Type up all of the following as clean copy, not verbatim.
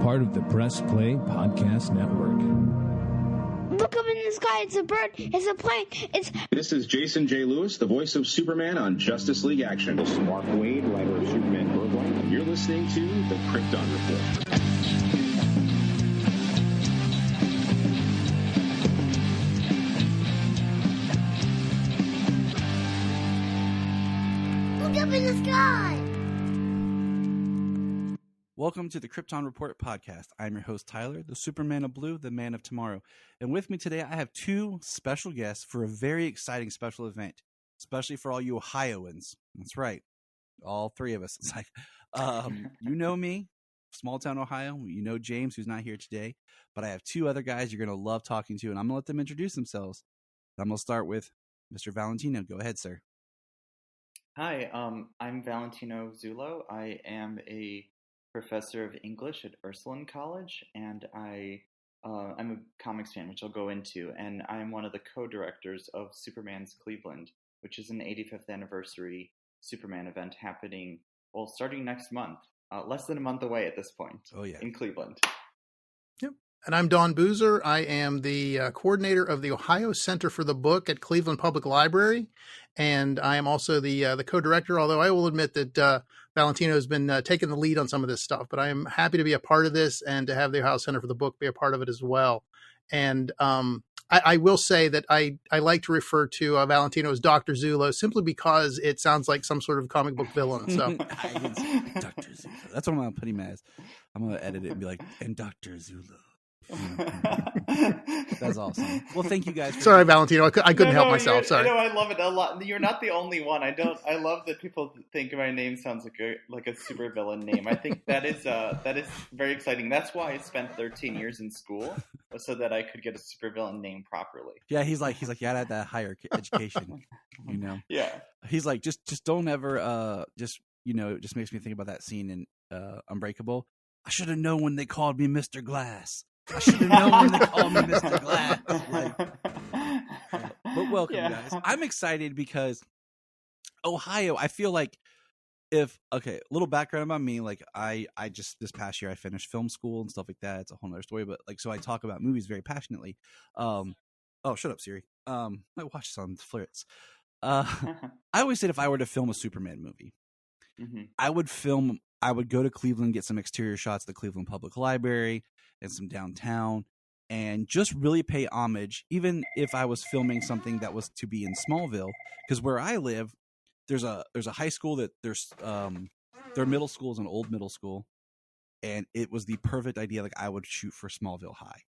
part of the Press Play Podcast Network. Look up in the sky. It's a bird. It's a plane. This is Jason J. Lewis, the voice of Superman on Justice League Action. This is Mark Wade, writer of Superman Birthright. You're listening to the Krypton Report. Look up in the sky. Welcome to the Krypton Report podcast. I'm your host, Tyler, the Superman of Blue, the Man of Tomorrow. And with me today, I have two special guests for a very exciting special event, especially for all you Ohioans. That's right. All three of us. It's like, you know me, small town Ohio. You know James, who's not here today. But I have two other guys you're going to love talking to, and I'm going to let them introduce themselves. I'm going to start with Mr. Valentino. Go ahead, sir. Hi, I'm Valentino Zullo. I am a professor of English at Ursuline College, and I'm a comics fan, which I'll go into, and I'm one of the co-directors of Superman's Cleveland, which is an 85th anniversary Superman event happening, well, starting next month, less than a month away at this point. Oh, yeah. In Cleveland. Yep. And I'm Don Boozer. I am the coordinator of the Ohio Center for the Book at Cleveland Public Library, and I am also the co-director, although I will admit that Valentino has been taking the lead on some of this stuff, but I am happy to be a part of this and to have the Ohio Center for the Book be a part of it as well. And I will say that I like to refer to Valentino as Dr. Zullo simply because it sounds like some sort of comic book villain. So Dr. Zullo. That's what I'm going to put him as. I'm going to edit it and be like, and Dr. Zullo. That's awesome. Well, thank you guys. Sorry, Valentino. I couldn't help myself. Sorry. No, I love it a lot. You're not the only one. I love that people think my name sounds like a supervillain name. I think that is very exciting. That's why I spent 13 years in school, so that I could get a supervillain name properly. Yeah, he's like, you had that higher education, you know. Yeah. He's like, just don't ever, it just makes me think about that scene in Unbreakable. I should have known when they called me Mr. Glass. I should have known when they called me Mr. Glass. But welcome, guys. I'm excited because Ohio, I feel like a little background about me. Like I just, this past year, I finished film school and stuff like that. It's a whole nother story, but like, so I talk about movies very passionately. Oh, shut up, Siri. I watch this on Flirts. I always said if I were to film a Superman movie, mm-hmm. I would go to Cleveland, get some exterior shots of the Cleveland Public Library and some downtown, and just really pay homage, even if I was filming something that was to be in Smallville, because where I live, there's a high school that their middle school is an old middle school, and it was the perfect idea. Like I would shoot for Smallville High.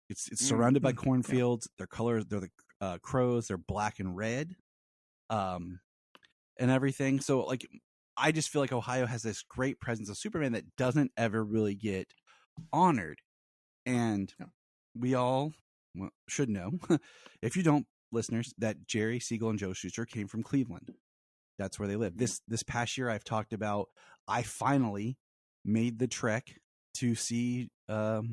It's surrounded by cornfields. Their colors, they're the crows. They're black and red, and everything. So like, I just feel like Ohio has this great presence of Superman that doesn't ever really get honored. And we all should know, if you don't, listeners, that Jerry Siegel and Joe Shuster came from Cleveland. That's where they live. This past year, I've talked about, I finally made the trek to see the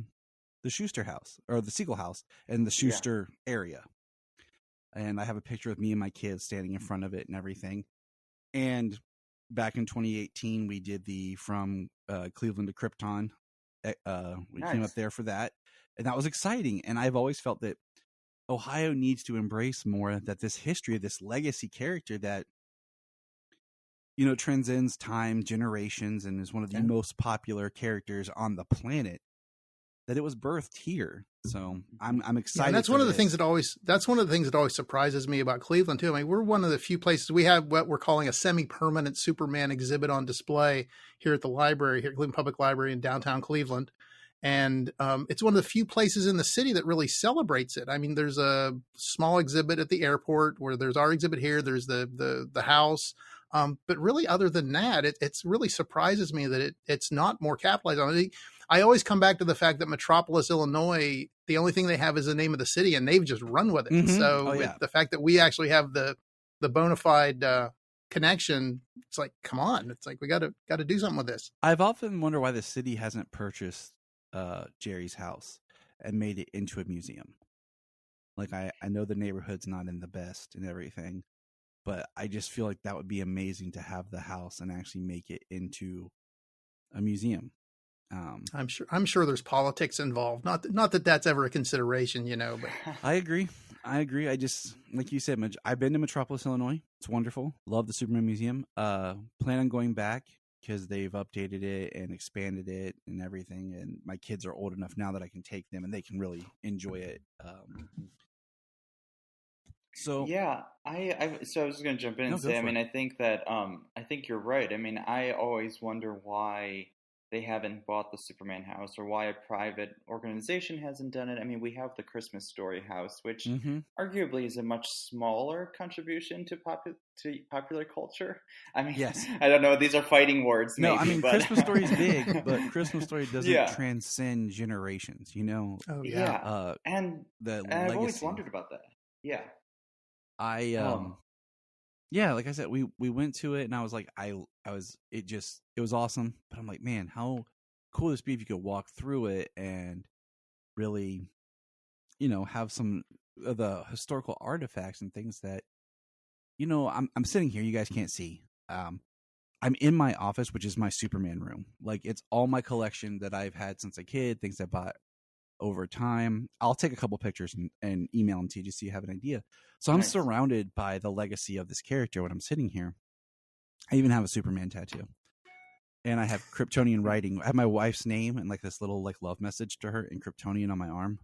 Shuster house, or the Siegel house, and the Shuster area. And I have a picture of me and my kids standing in front of it and everything. And back in 2018, we did the From Cleveland to Krypton. We came up there for that, and that was exciting. And I've always felt that Ohio needs to embrace more that this history of this legacy character that, you know, transcends time, generations, and is one of the most popular characters on the planet, that it was birthed here. So I'm excited. And that's one of the things that always surprises me about Cleveland too. I mean, we're one of the few places we have what we're calling a semi-permanent Superman exhibit on display here at the library, here at Cleveland Public Library in downtown Cleveland. And it's one of the few places in the city that really celebrates it. I mean, there's a small exhibit at the airport where there's our exhibit here. There's the house. But really, other than that, it's really surprises me that it's not more capitalized on. I always come back to the fact that Metropolis, Illinois, the only thing they have is the name of the city, and they've just run with it. Mm-hmm. So the fact that we actually have the bona fide connection, it's like, come on, it's like we got to do something with this. I've often wondered why the city hasn't purchased Jerry's house and made it into a museum. Like I know the neighborhood's not in the best and everything, but I just feel like that would be amazing to have the house and actually make it into a museum. I'm sure there's politics involved. Not that that's ever a consideration, but I agree. I just, like you said, I've been to Metropolis, Illinois. It's wonderful. Love the Superman Museum. Plan on going back because they've updated it and expanded it and everything. And my kids are old enough now that I can take them and they can really enjoy it. So yeah, I was just going to jump in and No, go say, I for mean, it. I think you're right. I mean, I always wonder why they haven't bought the Superman house or why a private organization hasn't done it. I mean, we have the Christmas Story house, which arguably is a much smaller contribution to popular culture. I mean, Yes. I don't know. These are fighting words. No, maybe, I mean, but... Christmas Story is big, but Christmas Story doesn't Yeah. transcend generations, Oh, Yeah, and the I've always legacy. wondered about that. Yeah. Yeah, like I said, we went to it and I was like, it was awesome. But I'm like, man, how cool would this be if you could walk through it and really, have some of the historical artifacts and things that, I'm sitting here, you guys can't see. I'm in my office, which is my Superman room. Like, it's all my collection that I've had since a kid, things I bought over time. I'll take a couple pictures and email them to you just so you have an idea. So I'm Nice. surrounded by the legacy of this character when I'm sitting here. I even have a Superman tattoo. And I have Kryptonian writing. I have my wife's name and like this little like love message to her in Kryptonian on my arm.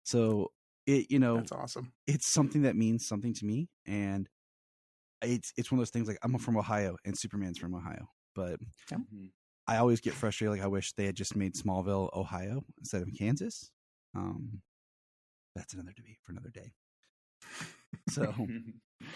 So it, that's awesome. it's something that means something to me. And it's one of those things like I'm from Ohio and Superman's from Ohio. But I always get frustrated. Like I wish they had just made Smallville, Ohio instead of Kansas. That's another debate for another day. So,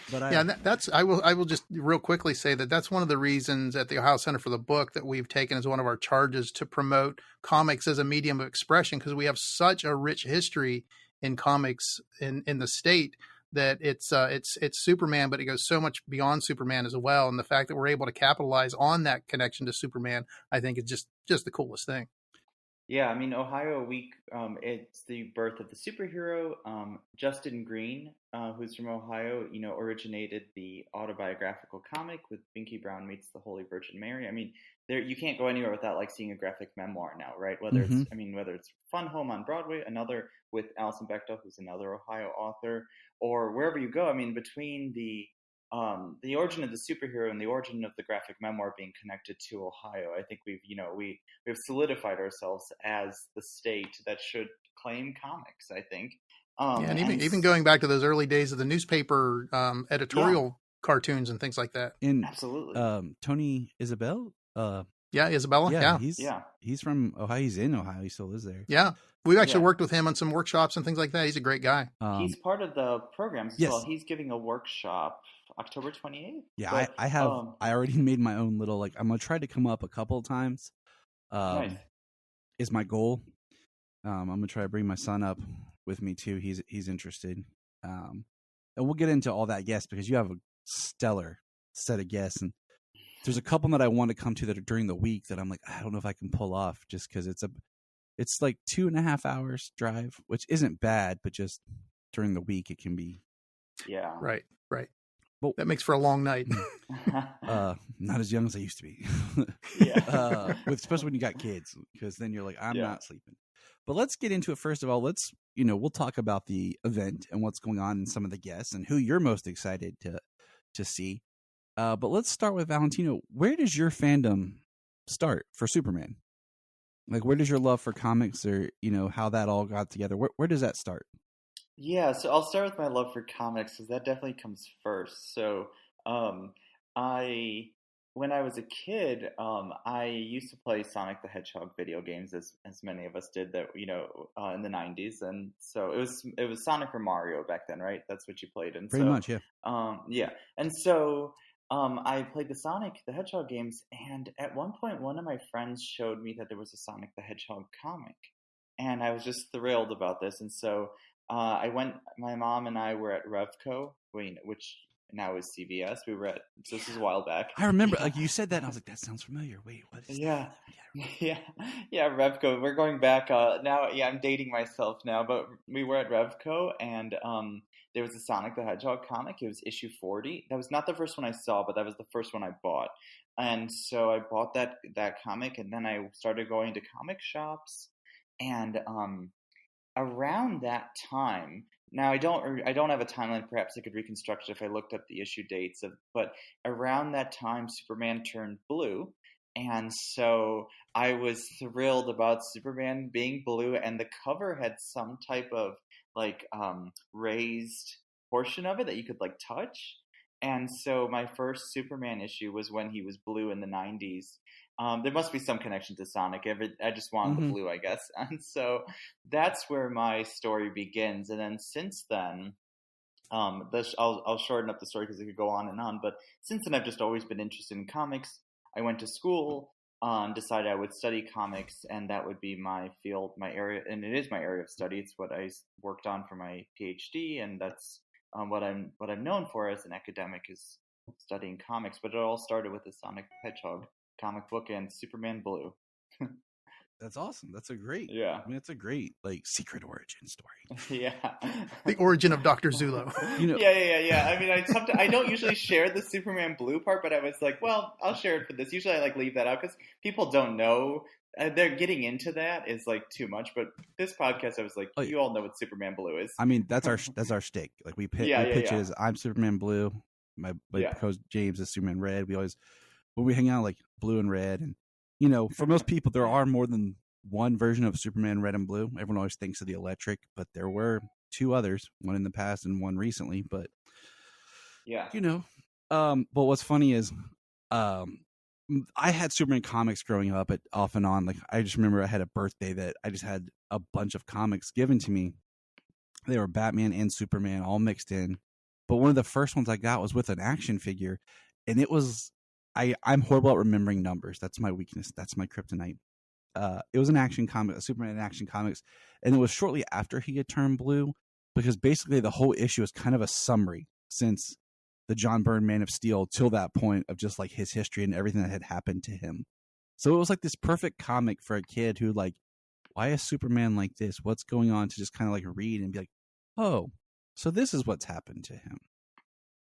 but I will just real quickly say that's one of the reasons at the Ohio Center for the Book that we've taken as one of our charges to promote comics as a medium of expression, because we have such a rich history in comics in the state that it's Superman, but it goes so much beyond Superman as well. And the fact that we're able to capitalize on that connection to Superman, I think is just the coolest thing. Yeah, I mean, Ohio Week, it's the birth of the superhero. Justin Green, who's from Ohio, originated the autobiographical comic with Binky Brown Meets the Holy Virgin Mary. I mean, you can't go anywhere without like seeing a graphic memoir now, right? Whether it's Fun Home on Broadway, another with Alison Bechdel, who's another Ohio author, or wherever you go. I mean, between the origin of the superhero and the origin of the graphic memoir being connected to Ohio, I think we've solidified ourselves as the state that should claim comics, I think. And even going back to those early days of the newspaper editorial cartoons and things like that. And absolutely, Tony Isabel. Isabella. He's from Ohio. He's in Ohio. He still lives there. Yeah. We've actually worked with him on some workshops and things like that. He's a great guy. He's part of the programs as well. He's giving a workshop October 28th. Yeah, but, I already made my own little, like, I'm going to try to come up a couple of times. Nice. Is my goal. I'm going to try to bring my son up with me too. He's interested. And we'll get into all that guests because you have a stellar set of guests. And there's a couple that I want to come to that are during the week that I'm like, I don't know if I can pull off just because it's like 2.5 hours drive, which isn't bad, but just during the week it can be. Yeah. Right. Well, that makes for a long night. Not as young as I used to be. Yeah. Especially when you got kids, because then you're like, I'm not sleeping. But let's get into it. First of all, we'll talk about the event and what's going on and some of the guests and who you're most excited to see. But let's start with Valentino. Where does your fandom start for Superman? Like, where does your love for comics or, how that all got together? Where does that start? Yeah, so I'll start with my love for comics because that definitely comes first. So, when I was a kid, I used to play Sonic the Hedgehog video games, as many of us did that, in the 90s, and so it was Sonic or Mario back then, right? That's what you played, and pretty much, yeah. Yeah, and so I played the Sonic the Hedgehog games, and at one point, one of my friends showed me that there was a Sonic the Hedgehog comic, and I was just thrilled about this, and so. My mom and I were at Revco, which now is CVS. We were at, so this is a while back. I remember, like, you said that, and I was like, that sounds familiar. Wait, what is that? Yeah, Revco. We're going back now. Yeah, I'm dating myself now, but we were at Revco, and there was a Sonic the Hedgehog comic. It was issue 40. That was not the first one I saw, but that was the first one I bought. And so I bought that comic, and then I started going to comic shops, and around that time. Now I don't have a timeline. Perhaps I could reconstruct it if I looked up the issue dates but around that time Superman turned blue, and so I was thrilled about Superman being blue, and the cover had some type of like raised portion of it that you could like touch. And so my first Superman issue was when he was blue in the 90s. There must be some connection to Sonic. I just wanted the blue, I guess. And so that's where my story begins. And then since then, I'll shorten up the story because it could go on and on. But since then, I've just always been interested in comics. I went to school, decided I would study comics, and that would be my field, my area. And it is my area of study. It's what I worked on for my PhD, and that's what I'm known for as an academic is studying comics. But it all started with the Sonic the Hedgehog comic book and Superman Blue. That's awesome. That's a great, yeah. I mean, it's a great like secret origin story. Yeah. The origin of Dr. Zulo. You know, yeah. I mean, I don't usually share the Superman Blue part, but I was like, well, I'll share it for this. Usually I like leave that out because people don't know. They're getting into that is like too much, but this podcast, I was like, you all know what Superman Blue is. I mean, that's our shtick. Like we pitch it as I'm Superman Blue. My co-host James is Superman Red. We always when we hang out like blue and red, and you know, for most people, there are more than one version of Superman Red and Blue. Everyone always thinks of the electric, but there were two others, one in the past and one recently. But you know, but what's funny is, I had Superman comics growing up, off and on. Like I just remember I had a birthday that I just had a bunch of comics given to me. They were Batman and Superman all mixed in. But one of the first ones I got was with an action figure, and it was. I'm horrible at remembering numbers. That's my weakness. That's my kryptonite. It was an action comic, a Superman in Action Comics, and it was shortly after he had turned blue, because basically the whole issue is kind of a summary since the John Byrne Man of Steel till that point of just like his history and everything that had happened to him. So it was like this perfect comic for a kid who like, why is Superman like this? What's going on? To just kind of like read and be like, oh, so this is what's happened to him.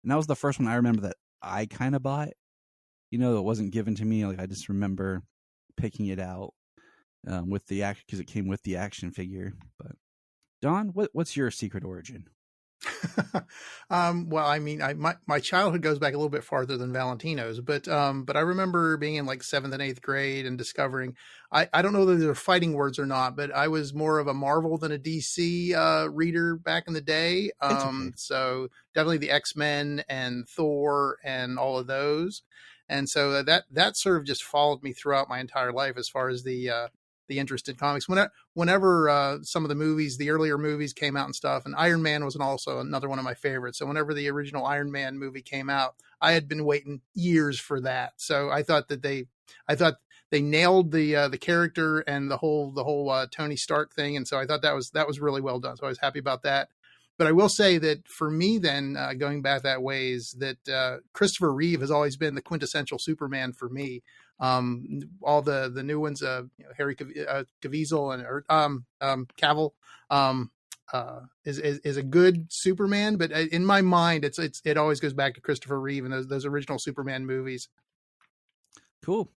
And that was the first one I remember that I kind of bought. You know, it wasn't given to me. Like I just remember picking it out with the act because it came with the action figure. But Don, what's your secret origin? Well, I mean, my childhood goes back a little bit farther than Valentino's, but I remember being in like 7th and 8th grade and discovering, I don't know whether they're fighting words or not, but I was more of a Marvel than a DC reader back in the day. Okay. So definitely the X-Men and Thor and all of those. And so that sort of just followed me throughout my entire life as far as the interest in comics. Whenever some of the movies, the earlier movies came out and stuff, and Iron Man was also another one of my favorites. So whenever the original Iron Man movie came out, I had been waiting years for that. So I thought they nailed the character and the whole Tony Stark thing, and so I thought that was really well done. So I was happy about that. But I will say that for me, then going back that way, is that Christopher Reeve has always been the quintessential Superman for me. All the new ones, Harry Caviezel and Cavill is a good Superman, but in my mind, it always goes back to Christopher Reeve and those original Superman movies. Cool.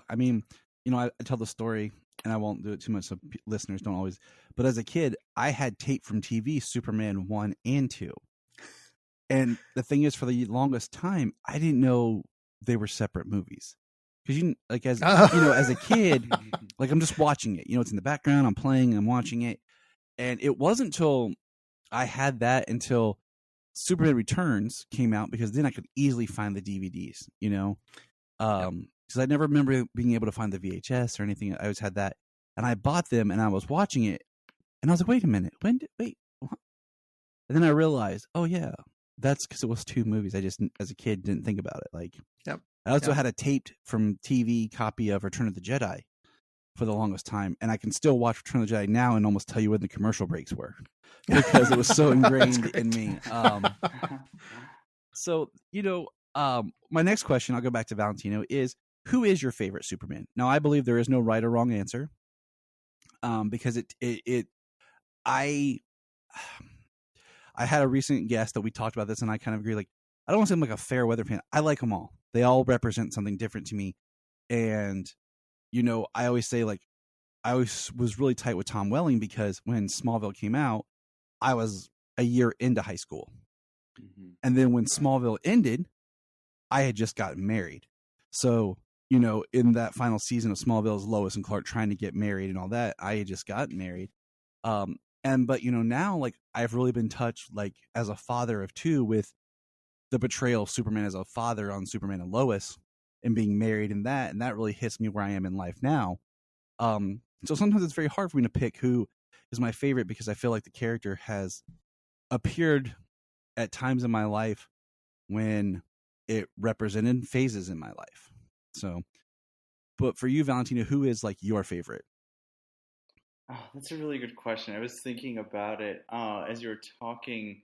I mean, you know, I tell the story, and I won't do it too much so listeners don't always. But as a kid, I had tape from TV Superman 1 and 2. And the thing is, for the longest time, I didn't know they were separate movies. Because as a kid, like I'm just watching it. You know, it's in the background. I'm playing. I'm watching it, and it wasn't until I had that until Superman Returns came out, because then I could easily find the DVDs. You know, because I never remember being able to find the VHS or anything. I always had that, and I bought them, and I was watching it, and I was like, "Wait a minute, wait?" What? And then I realized, oh yeah, that's because it was two movies. I just, as a kid, didn't think about it. Like, I also had a taped from TV copy of Return of the Jedi for the longest time, and I can still watch Return of the Jedi now and almost tell you when the commercial breaks were because it was so ingrained in me. So, you know, my next question, I'll go back to Valentino, is who is your favorite Superman? Now, I believe there is no right or wrong answer, because I had a recent guest that we talked about this, and I kind of agree. Like, I don't want to say I'm like a fair weather fan. I like them all. they all represent something different to me. And, you know, I always say, like, I always was really tight with Tom Welling because when Smallville came out, I was a year into high school. Mm-hmm. And then when Smallville ended, I had just gotten married. So, you know, in that final season of Smallville's Lois and Clark trying to get married and all that, I had just gotten married. But, you know, now, like, I've really been touched, like, as a father of two with the portrayal of Superman as a father on Superman and Lois and being married in that. And that really hits me where I am in life now. So sometimes it's very hard for me to pick who is my favorite because I feel like the character has appeared at times in my life when it represented phases in my life. So, but for you, Valentino, who is like your favorite? Oh, that's a really good question. I was thinking about it as you were talking.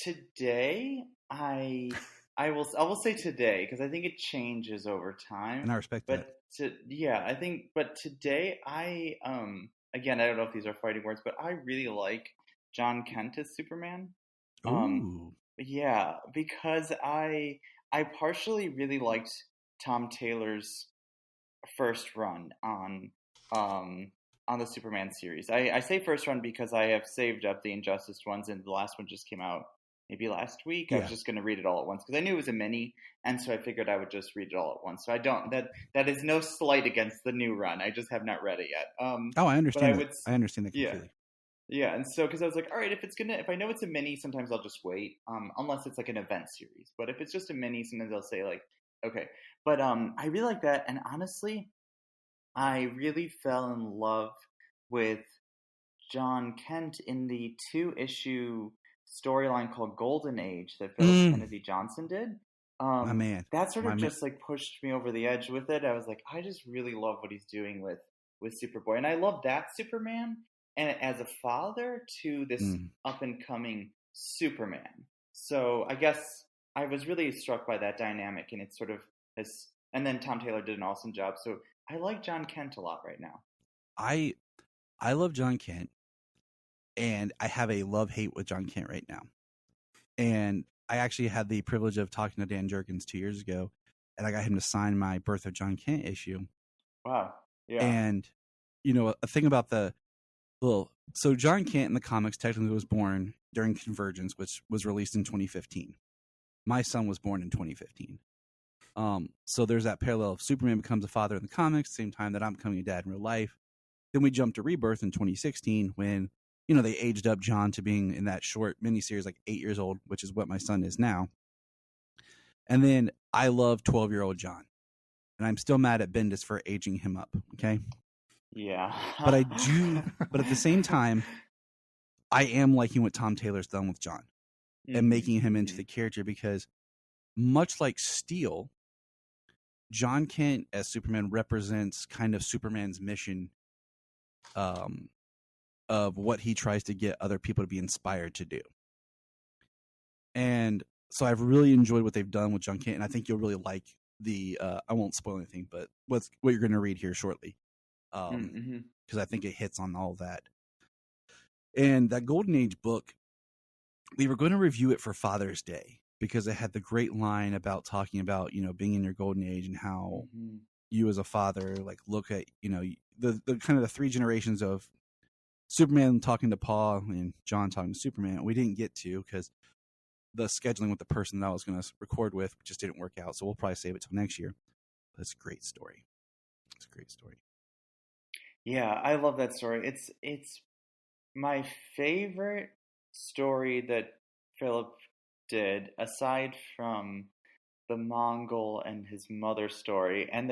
Today I will say today because I think it changes over time. And I respect that. But today again, I don't know if these are fighting words, but I really like John Kent as Superman. Ooh. Yeah, because I partially really liked Tom Taylor's first run on the Superman series. I say first run because I have saved up the Injustice ones, and the last one just came out maybe last week. Yeah. I was just going to read it all at once because I knew it was a mini, and so I figured I would just read it all at once. So I don't that is no slight against the new run. I just have not read it yet. I understand. I understand that completely. Yeah, and so because I was like, all right, if I know it's a mini, sometimes I'll just wait, unless it's like an event series. But if it's just a mini, sometimes I'll say like, okay. But I really like that, and honestly, I really fell in love with John Kent in the 2-issue storyline called Golden Age that Philip Kennedy Johnson did. My man. That sort of just like pushed me over the edge with it. I was like, I just really love what he's doing with Superboy, and I love that Superman. And as a father to this up and coming Superman. So I guess I was really struck by that dynamic, and it sort of has. And then Tom Taylor did an awesome job. So I like John Kent a lot right now. I love John Kent, and I have a love-hate with John Kent right now. And I actually had the privilege of talking to Dan Jurgens 2 years ago, and I got him to sign my Birth of John Kent issue. Wow. Yeah. And, you know, a thing about so John Kent in the comics technically was born during Convergence, which was released in 2015. My son was born in 2015. So there's that parallel of Superman becomes a father in the comics, same time that I'm becoming a dad in real life. Then we jump to Rebirth in 2016 when, you know, they aged up John to being in that short miniseries, like 8 years old, which is what my son is now. And then I love 12-year-old John. And I'm still mad at Bendis for aging him up, okay? Yeah. But at the same time, I am liking what Tom Taylor's done with John and making him into the character because much like Steel, John Kent as Superman represents kind of Superman's mission of what he tries to get other people to be inspired to do. And so I've really enjoyed what they've done with John Kent, and I think you'll really like I won't spoil anything, but what you're going to read here shortly. Because I think it hits on all of that. And that Golden Age book, we were going to review it for Father's Day because it had the great line about talking about, you know, being in your golden age and how you as a father, like, look at, you know, the kind of the 3 generations of Superman talking to Paul and John talking to Superman. We didn't get to because the scheduling with the person that I was going to record with just didn't work out. So we'll probably save it till next year. But it's a great story. It's a great story. Yeah, I love that story. It's my favorite story that Philip did, aside from the Mongol and his mother story. And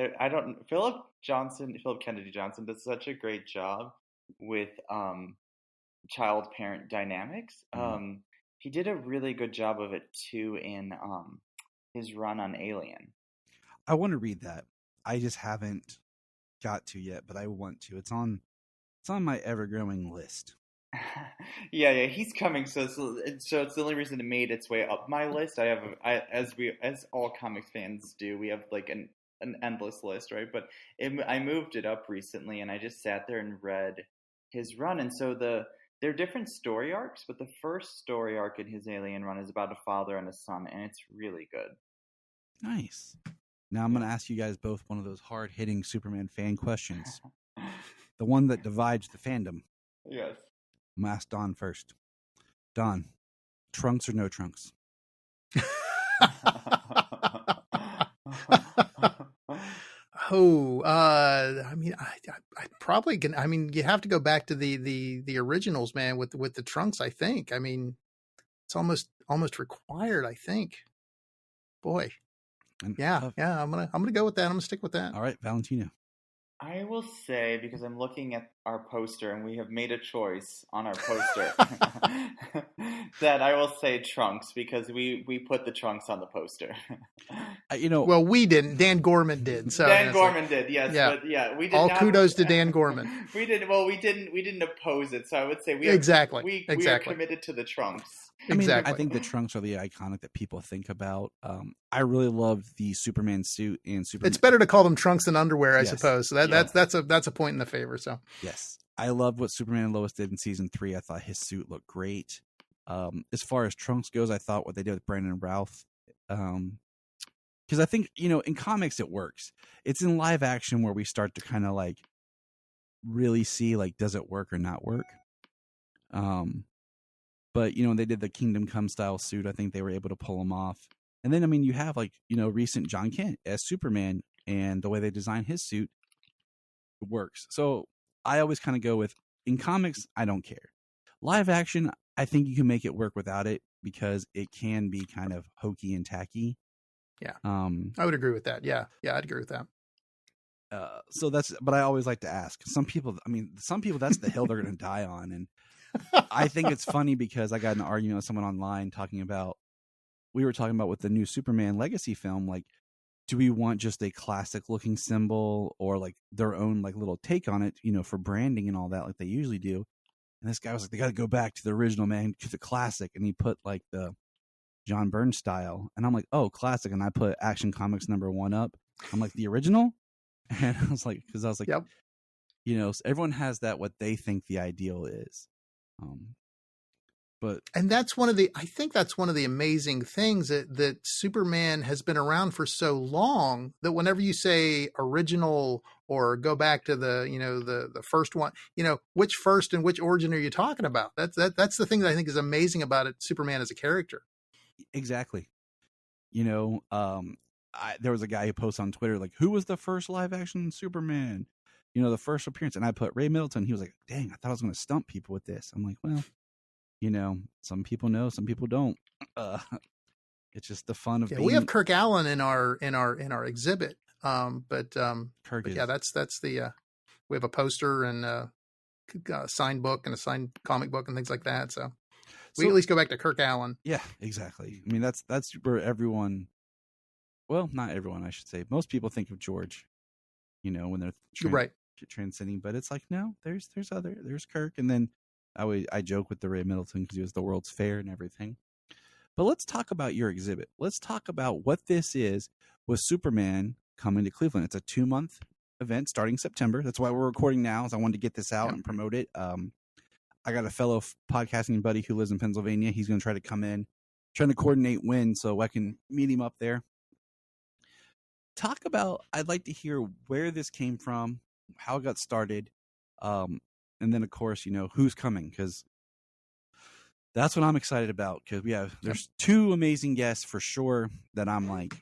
Philip Kennedy Johnson does such a great job with child-parent dynamics. He did a really good job of it too in his run on Alien. I want to read that. I just haven't got to yet, but I want to. It's on my ever-growing list. yeah, he's coming. So it's the only reason it made its way up my list. As all comics fans do, we have like an endless list, right? But I moved it up recently, and I just sat there and read his run. And so the they're different story arcs, but the first story arc in his Alien run is about a father and a son, and it's really good. Nice. Now I'm going to ask you guys both one of those hard-hitting Superman fan questions. The one that divides the fandom. Yes. I'm going to ask Don first. Don, trunks or no trunks? I mean, I probably can. I mean, you have to go back to the originals, man, with the trunks. I think. I mean, it's almost required. I think. Boy, And, yeah. I'm gonna go with that. I'm gonna stick with that. All right, Valentino. I will say, because I'm looking at our poster and we have made a choice on our poster, that I will say trunks, because we put the trunks on the poster. Well, we didn't. Dan Gorman did. So Dan Gorman did, yes. Yeah. But yeah, we did All not, kudos to Dan Gorman. We didn't oppose it. So I would say we are committed to the trunks. I think the trunks are the iconic that people think about. I really love the Superman suit and Superman. It's better to call them trunks than underwear, I suppose. So that's a point in the favor. So yes, I love what Superman and Lois did in season 3. I thought his suit looked great. As far as trunks goes, I thought what they did with Brandon and Routh, because I think in comics it works. It's in live action where we start to kind of like really see like, does it work or not work. But, they did the Kingdom Come style suit. I think they were able to pull them off. And then, you have recent John Kent as Superman, and the way they design his suit works. So I always kind of go with, in comics, I don't care. Live action, I think you can make it work without it because it can be kind of hokey and tacky. Yeah. I would agree with that. Yeah. Yeah, I'd agree with that. But I always like to ask some people, that's the hill they're going to die on. And I think it's funny because I got in an argument with someone online we were talking about with the new Superman Legacy film, like, do we want just a classic looking symbol or like their own like little take on it, for branding and all that, like they usually do. And this guy was like, they got to go back to the original, man, to the classic. And he put like the John Byrne style. And I'm like, oh, classic. And I put Action Comics #1 up. I'm like, the original? And I was like, yep. Everyone has what they think the ideal is. And I think that's one of the amazing things that Superman has been around for so long that whenever you say original or go back to the first one, which first and which origin are you talking about? That's the thing that I think is amazing about it, Superman as a character. Exactly. There was a guy who posts on Twitter, like, who was the first live action Superman? The first appearance. And I put Ray Middleton. He was like, dang, I thought I was going to stump people with this. I'm like, well, some people know, some people don't. It's just the fun of being... We have Kirk Allen in our exhibit. But yeah, that's the we have a poster and a signed book and a signed comic book and things like that. So we at least go back to Kirk Allen. Yeah, exactly. That's where everyone, well, not everyone, I should say, most people think of George, when they're right. Transcending, but it's like, no, there's Kirk. And then I joke with the Ray Middleton because he was the World's Fair and everything. But let's talk about your exhibit. Let's talk about what this is with Superman coming to Cleveland. It's a 2-month event starting September. That's why we're recording now, is I wanted to get this out and promote it. I got a fellow podcasting buddy who lives in Pennsylvania. He's going to try to come in, trying to coordinate when so I can meet him up there. I'd like to hear where this came from, how it got started, and then, of course, who's coming, because that's what I'm excited about, because there's 2 amazing guests for sure that I'm like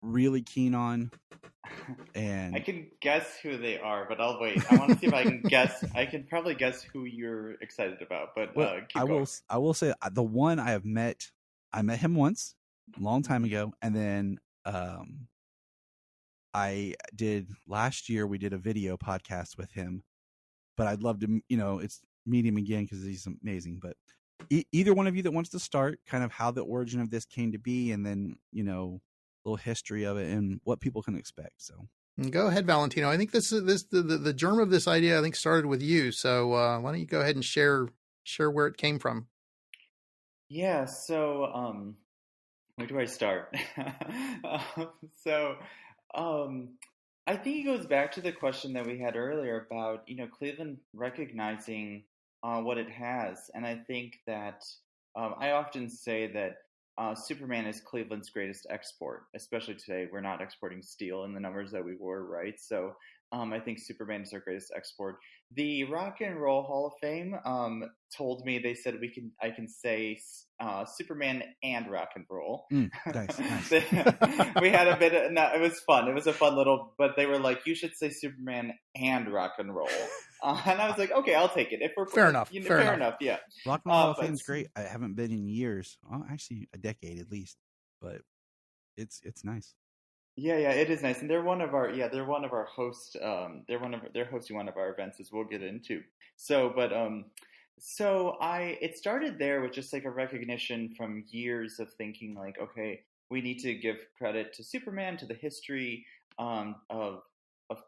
really keen on. And I can guess who they are, but I'll wait. I want to see if I can guess. I can probably guess who you're excited about, but keep going. I will say the one I met him once a long time ago, and then I did last year. We did a video podcast with him, but I'd love to, it's meet him again because he's amazing. But either one of you that wants to start, kind of how the origin of this came to be, and then a little history of it and what people can expect. So go ahead, Valentino. I think the germ of this idea, I think, started with you. So why don't you go ahead and share where it came from? Yeah. So where do I start? I think it goes back to the question that we had earlier about, Cleveland recognizing what it has. And I think that I often say that Superman is Cleveland's greatest export, especially today. We're not exporting steel in the numbers that we were, right? So I think Superman is our greatest export. The Rock and Roll Hall of Fame told me, they said I can say Superman and rock and roll. Nice. We had a bit of, no, it was fun. It was a fun little, but they were like, you should say Superman and rock and roll. And I was like, okay, I'll take it. If we're fair enough, fair enough, yeah. Rock and Roll Hall of Fame's great. I haven't been in years. Well, actually, a decade at least, but it's nice. Yeah, it is nice, and they're one of our hosts. They're hosting one of our events, as we'll get into. So, but it started there with just like a recognition from years of thinking like, okay, we need to give credit to Superman, to the history of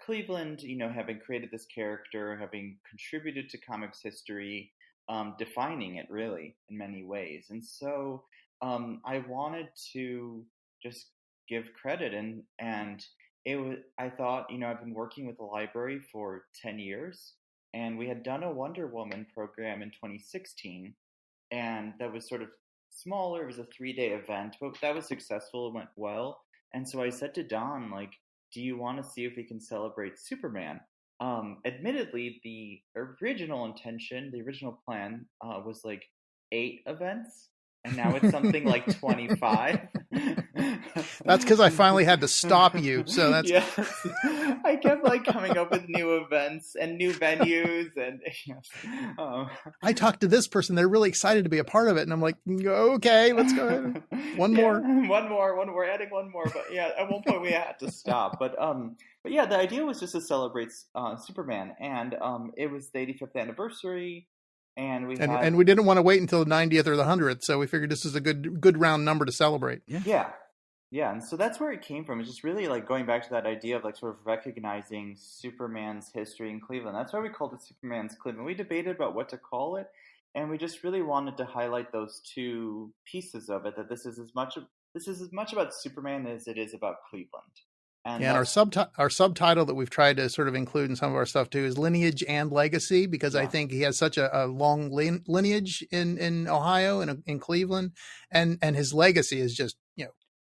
Cleveland, having created this character, having contributed to comics history, defining it really in many ways. And so I wanted to just give credit, and it was, I thought, I've been working with the library for 10 years, and we had done a Wonder Woman program in 2016, and that was sort of smaller. It was a 3-day event, but that was successful. It went well. And so I said to Don, like, do you want to see if we can celebrate Superman? Admittedly, the original intention, the original plan was like 8 events, and now it's something like 25. That's because I finally had to stop you. So that's yes. I kept like coming up with new events and new venues, and I talked to this person. They're really excited to be a part of it, and I'm like, okay, let's go ahead. One more. We're adding one more. But yeah, at one point we had to stop. But yeah, the idea was just to celebrate Superman, and it was the 85th anniversary. And we didn't want to wait until the 90th or the 100th, so we figured this is a good round number to celebrate. Yeah, and so that's where it came from. It's just really like going back to that idea of like sort of recognizing Superman's history in Cleveland. That's why we called it Superman's Cleveland. We debated about what to call it, and we just really wanted to highlight those two pieces of it. That this is as much about Superman as it is about Cleveland. And our subtitle that we've tried to sort of include in some of our stuff too is Lineage and Legacy, because I think he has such a long lineage in Ohio and in Cleveland, and his legacy is just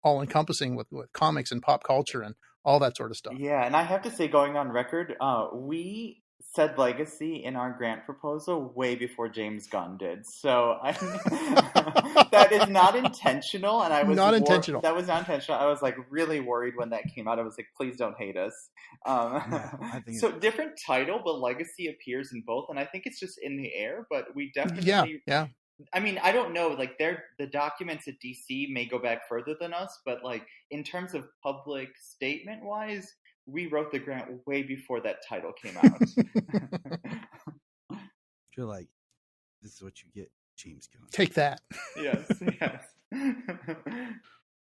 all encompassing with comics and pop culture and all that sort of stuff. Yeah, and I have to say, going on record, we said legacy in our grant proposal way before James Gunn did. So that is not intentional, and I was not intentional. That was not intentional. I was like really worried when that came out. I was like, please don't hate us. So different title, but legacy appears in both, and I think it's just in the air. But we definitely, yeah. I mean, I don't know. Like, the documents at DC may go back further than us, but like in terms of public statement wise, we wrote the grant way before that title came out. You're like, this is what you get, James Gunn. Take that. Yes.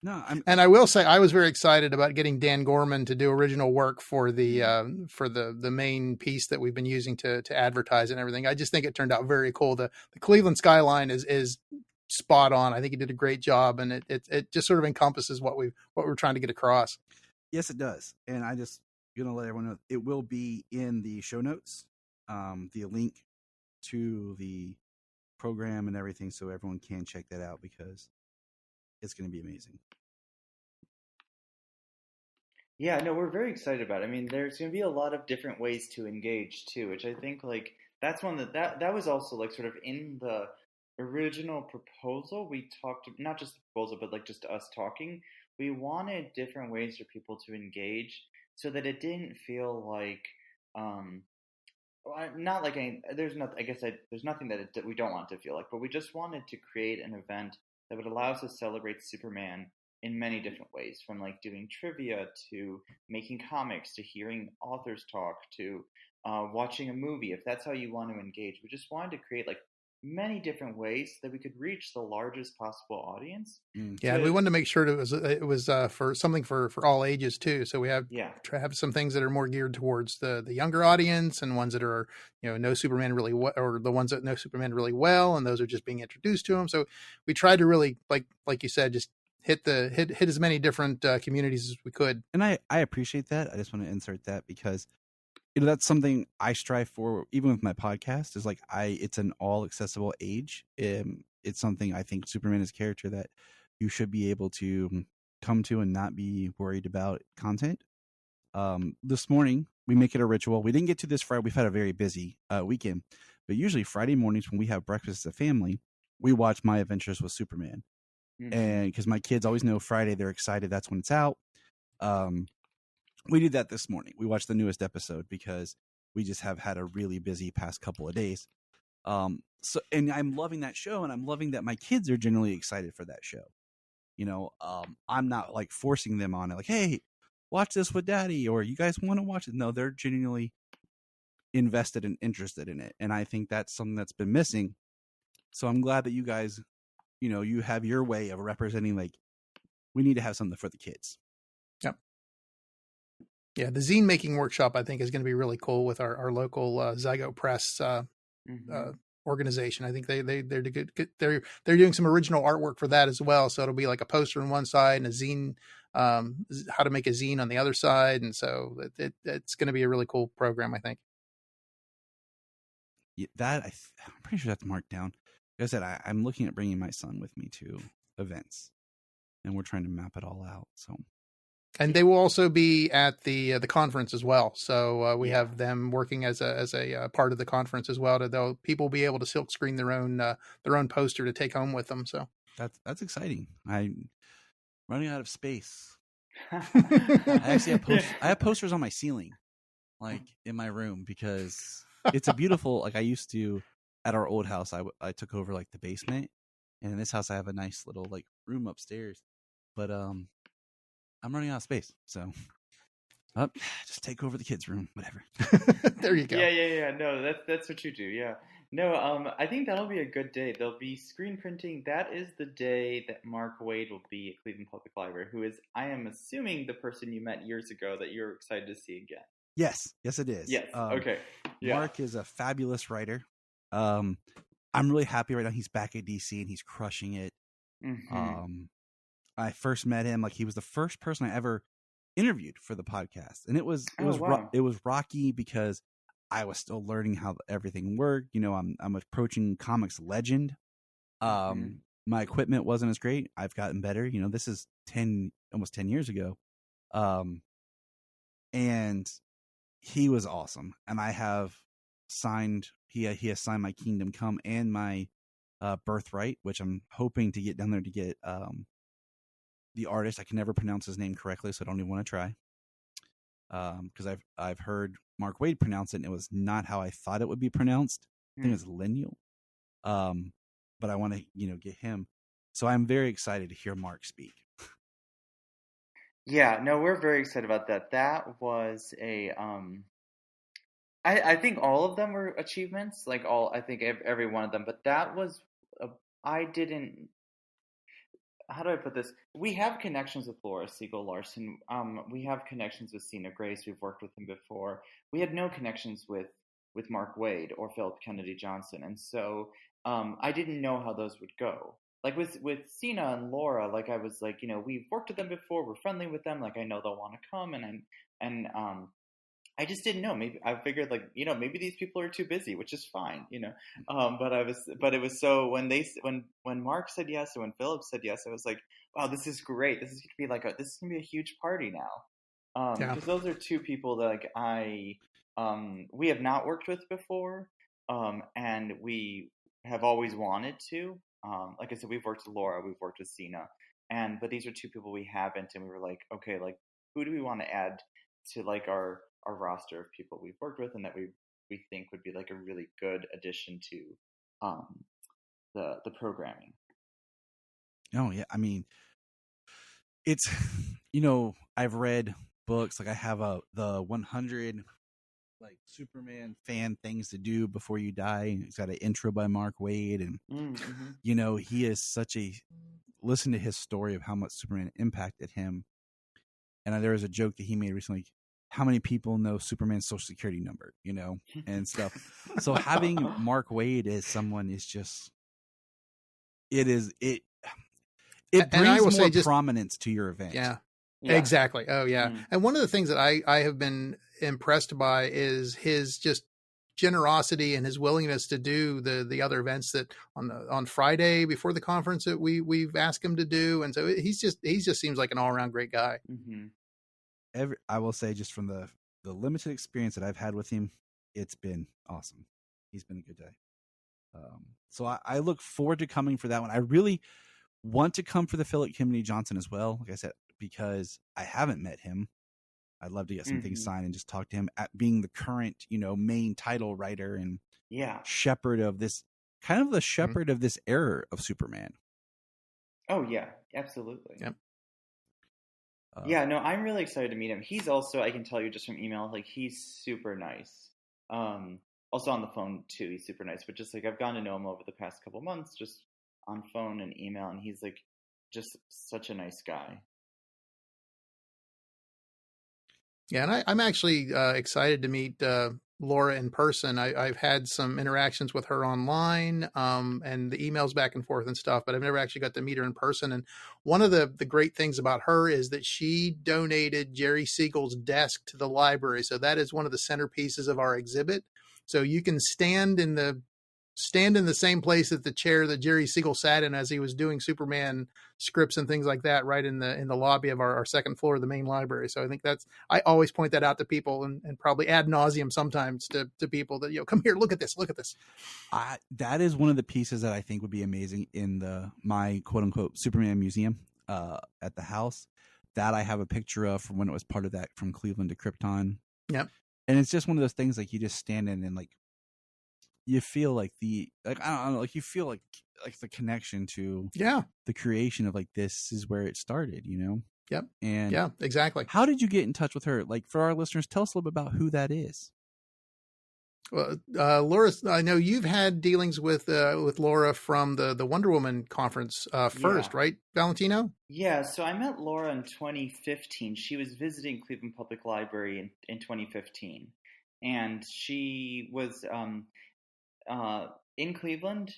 No, and I will say I was very excited about getting Dan Gorman to do original work for the main piece that we've been using to advertise and everything. I just think it turned out very cool. The Cleveland skyline is spot on. I think he did a great job, and it just sort of encompasses what we're trying to get across. Yes, it does. And I just gonna let everyone know it will be in the show notes, the link to the program and everything, so everyone can check that out because it's going to be amazing. Yeah, no, we're very excited about it. I mean, there's going to be a lot of different ways to engage too, which I think like that's one that was also like sort of in the original proposal. We talked, not just the proposal, but like just us talking. We wanted different ways for people to engage so that it didn't feel like not like there's nothing that we don't want it to feel like, but we just wanted to create an event that would allow us to celebrate Superman in many different ways, from like doing trivia to making comics to hearing authors talk to watching a movie, if that's how you want to engage. We just wanted to create like many different ways that we could reach the largest possible audience. Yeah, and we wanted to make sure it was for something for all ages too. So we have some things that are more geared towards the younger audience, and ones that are know Superman really well, or the ones that know Superman really well, and those are just being introduced to him. So we tried to really like you said, just hit as many different communities as we could. And I appreciate that. I just want to insert that because that's something I strive for, even with my podcast. Is like it's an all accessible age. It's something I think Superman is a character that you should be able to come to and not be worried about content. This morning we make it a ritual. We didn't get to this Friday. We've had a very busy weekend, but usually Friday mornings when we have breakfast as a family, we watch My Adventures with Superman. And because my kids always know Friday, they're excited. That's when it's out. We did that this morning. We watched the newest episode because we just have had a really busy past couple of days. And I'm loving that show, and I'm loving that my kids are generally excited for that show. I'm not like forcing them on it, like, hey, watch this with daddy, or you guys want to watch it. No, they're genuinely invested and interested in it. And I think that's something that's been missing. So I'm glad that you guys, you have your way of representing, like, we need to have something for the kids. Yep. Yeah. The zine making workshop, I think, is going to be really cool with our local Zygo Press organization. I think they're good. They're doing some original artwork for that as well. So it'll be like a poster on one side and a zine, how to make a zine on the other side. And so it's going to be a really cool program, I think. Yeah, I'm pretty sure that's marked down. Like I said, I'm looking at bringing my son with me to events, and we're trying to map it all out. So, and they will also be at the conference as well. So we have them working as a part of the conference as well. Though people will be able to silk screen their own poster to take home with them. So that's exciting. I'm running out of space. I actually have posters on my ceiling, like in my room, because it's a beautiful, like I used to at our old house. I took over like the basement, and in this house I have a nice little like room upstairs, but I'm running out of space, so just take over the kids' room, whatever. There you go. Yeah. No, that's what you do. Yeah. No, I think that'll be a good day. There'll be screen printing. That is the day that Mark Waid will be at Cleveland Public Library, who is, I am assuming, the person you met years ago that you're excited to see again. Yes, it is. Yes. Okay. Yeah. Mark is a fabulous writer. I'm really happy right now. He's back at DC and he's crushing it. Mm-hmm. I first met him, like he was the first person I ever interviewed for the podcast, and it was rocky because I was still learning how everything worked. I'm approaching comics legend. My equipment wasn't as great. I've gotten better. This is almost 10 years ago. And he was awesome. And I have signed, he has signed my Kingdom Come and my Birthright, which I'm hoping to get down there to get the artist. I can never pronounce his name correctly, so I don't even want to try. Because I've heard Mark Waid pronounce it, and it was not how I thought it would be pronounced. I think it's Lineage. But I want to, get him. So I'm very excited to hear Mark speak. Yeah, no, we're very excited about that. That was I think all of them were achievements, I think every one of them, but that was, how do I put this? We have connections with Laura Siegel Larson. We have connections with Sina Grace. We've worked with them before. We had no connections with Mark Waid or Philip Kennedy Johnson. And so I didn't know how those would go. Like with Sina and Laura, like I was like, we've worked with them before. We're friendly with them. Like I know they'll want to come. And I just didn't know. Maybe I figured maybe these people are too busy, which is fine, but it was so when Mark said yes and when Philip said yes, I was like, wow, this is great. This is going to be a huge party now. Because those are two people that we have not worked with before. And we have always wanted to, like I said, we've worked with Laura, we've worked with Sina, but these are two people we haven't. And we were like, okay, like who do we want to add to like our roster of people we've worked with and that we think would be like a really good addition to the programming. Oh yeah, I mean, it's I've read books, like I have the 100 like Superman fan things to do before you die. It's got an intro by Mark Waid, and he is such listen to his story of how much Superman impacted him. And there was a joke that he made recently, how many people know Superman's social security number, and stuff. So having Mark Waid as someone is just, it brings more prominence to your event. Yeah. Exactly. Oh yeah. And one of the things that I have been impressed by is his just generosity and his willingness to do the other events that on Friday before the conference that we've asked him to do. And so he just seems like an all around great guy. Mm-hmm. I will say, just from the limited experience that I've had with him, it's been awesome. He's been a good day. So I look forward to coming for that one. I really want to come for the Philip Kimney Johnson as well. Like I said, because I haven't met him. I'd love to get some things signed and just talk to him, at being the current, main title writer and shepherd of this, kind of the shepherd of this era of Superman. Oh yeah, absolutely. Yep. Yeah, no, I'm really excited to meet him. He's also, I can tell you just from email, like he's super nice. Also on the phone too, he's super nice. But just like I've gotten to know him over the past couple months, just on phone and email, and he's like just such a nice guy. Yeah, and I'm actually excited to meet Laura in person. I've had some interactions with her online and the emails back and forth and stuff, but I've never actually got to meet her in person. And one of the great things about her is that she donated Jerry Siegel's desk to the library. So that is one of the centerpieces of our exhibit. So you can stand in the same place that the chair that Jerry Siegel sat in as he was doing Superman scripts and things like that, right in the lobby of our second floor of the main library. So I think I always point that out to people and probably ad nauseum sometimes to people that, come here, look at this. That is one of the pieces that I think would be amazing in my quote unquote Superman museum at the house, that I have a picture of from when it was part of that From Cleveland to Krypton. Yep. And it's just one of those things, like you just stand in and like, you feel like I don't know, like you feel like the connection to the creation of like, this is where it started, Yep. And yeah, exactly. How did you get in touch with her? Like, for our listeners, tell us a little bit about who that is. Well, Laura, I know you've had dealings with Laura from the Wonder Woman conference first, right, Valentino? Yeah, so I met Laura in 2015. She was visiting Cleveland Public Library in 2015, and she was in Cleveland.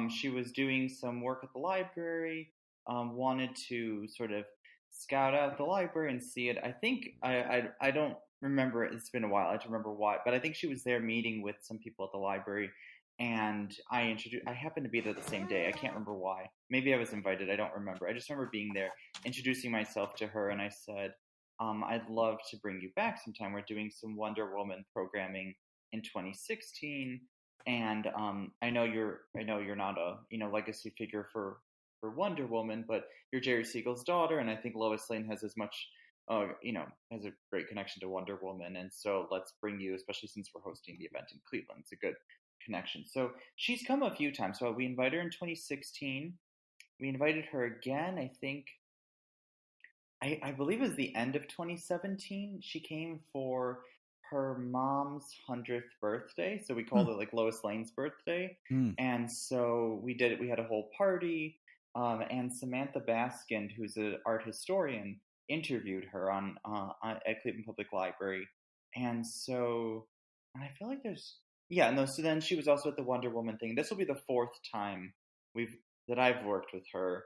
She was doing some work at the library, wanted to sort of scout out the library and see it. I think I don't remember it. It's been a while. I don't remember why, but I think she was there meeting with some people at the library, and I happened to be there the same day. I can't remember why. Maybe I was invited. I don't remember. I just remember being there, introducing myself to her, and I said, I'd love to bring you back sometime. We're doing some Wonder Woman programming in 2016. And I know you're not a legacy figure for Wonder Woman, but you're Jerry Siegel's daughter, and I think Lois Lane has as much has a great connection to Wonder Woman, and so let's bring you, especially since we're hosting the event in Cleveland. It's a good connection. So she's come a few times. So we invited her in 2016. We invited her again, I think. I believe it was the end of 2017. She came for her mom's 100th birthday, so we called it like Lois Lane's birthday. And so we did it. We had a whole party, and Samantha Baskin, who's an art historian, interviewed her on at Cleveland Public Library. And so, and I feel like so then she was also at the Wonder Woman thing. This will be the fourth time that I've worked with her.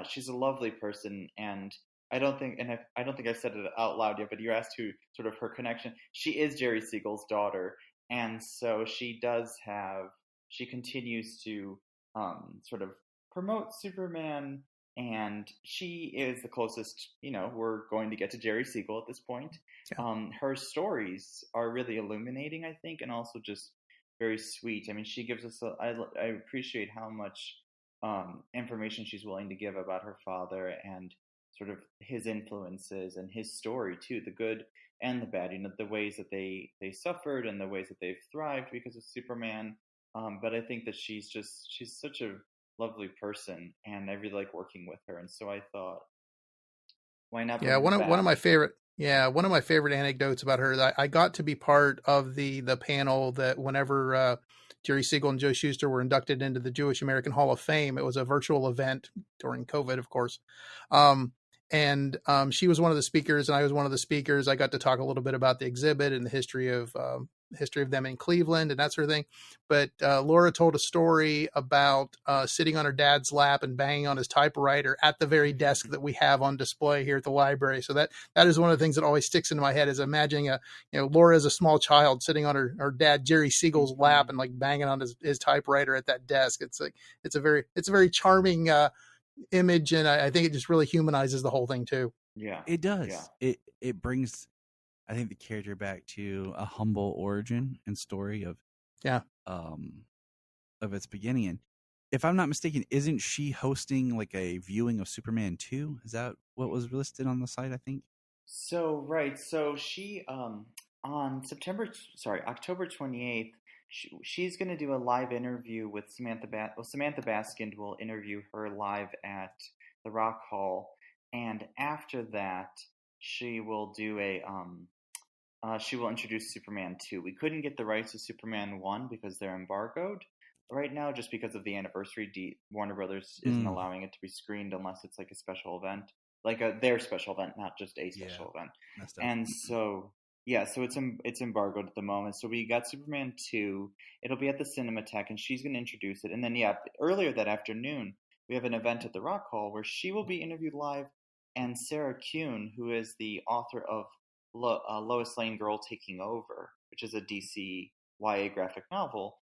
She's a lovely person, and I don't think I said it out loud yet, but you asked who sort of her connection. She is Jerry Siegel's daughter, and so she continues to sort of promote Superman, and she is the closest, we're going to get to Jerry Siegel at this point. Yeah. Her stories are really illuminating, I think, and also just very sweet. I mean, she gives us I appreciate how much information she's willing to give about her father and sort of his influences and his story too, the good and the bad, the ways that they suffered and the ways that they've thrived because of Superman. But I think that she's such a lovely person, and I really like working with her. And so I thought, why not? Yeah, one of my favorite anecdotes about her. I got to be part of the panel that whenever Jerry Siegel and Joe Shuster were inducted into the Jewish American Hall of Fame. It was a virtual event during COVID, of course. and she was one of the speakers, and I was one of the speakers. I got to talk a little bit about the exhibit and the history of them in Cleveland and that sort of thing. But Laura told a story about sitting on her dad's lap and banging on his typewriter at the very desk that we have on display here at the library. So that is one of the things that always sticks into my head, is imagining Laura as a small child sitting on her dad Jerry Siegel's lap and like banging on his typewriter at that desk. It's a very charming image, and I think it just really humanizes the whole thing too. Yeah, it does. Yeah. It brings, I think, the character back to a humble origin and story of its beginning. And if I'm not mistaken, isn't she hosting like a viewing of Superman 2? Is that what was listed on the site, I think? So right. So she on October 28th, she's going to do a live interview with Samantha Samantha Baskind will interview her live at the Rock Hall, and after that she will do she will introduce Superman 2. We couldn't get the rights to Superman 1 because they're embargoed right now, just because of the anniversary. Warner Brothers isn't allowing it to be screened unless it's like a special event, like their special event, not just a special event. And so it's embargoed at the moment. So we got Superman 2. It'll be at the Cinematheque, and she's going to introduce it. And then earlier that afternoon, we have an event at the Rock Hall where she will be interviewed live, and Sarah Kuhn, who is the author of Lois Lane Girl Taking Over, which is a DC YA graphic novel,